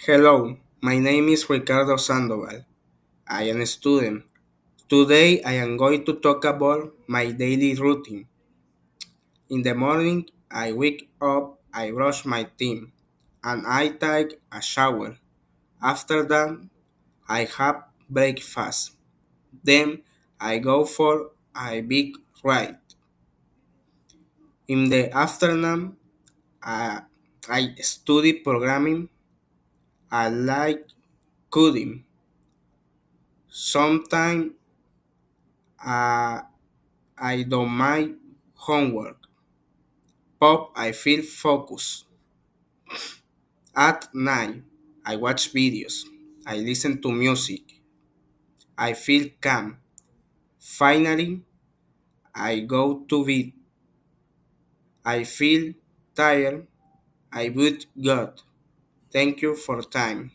Hello, my name is Ricardo Sandoval. I am a student. Today I am going to talk about my daily routine. In the morning, I wake up, I brush my teeth, and I take a shower. After that, I have breakfast. Then I go for a big ride. In the afternoon, I study programming. I like coding. Sometimes uh, I do my homework. Pop, I feel focused. At night, I watch videos. I listen to music. I feel calm. Finally, I go to bed. I feel tired. I would God. Thank you for time.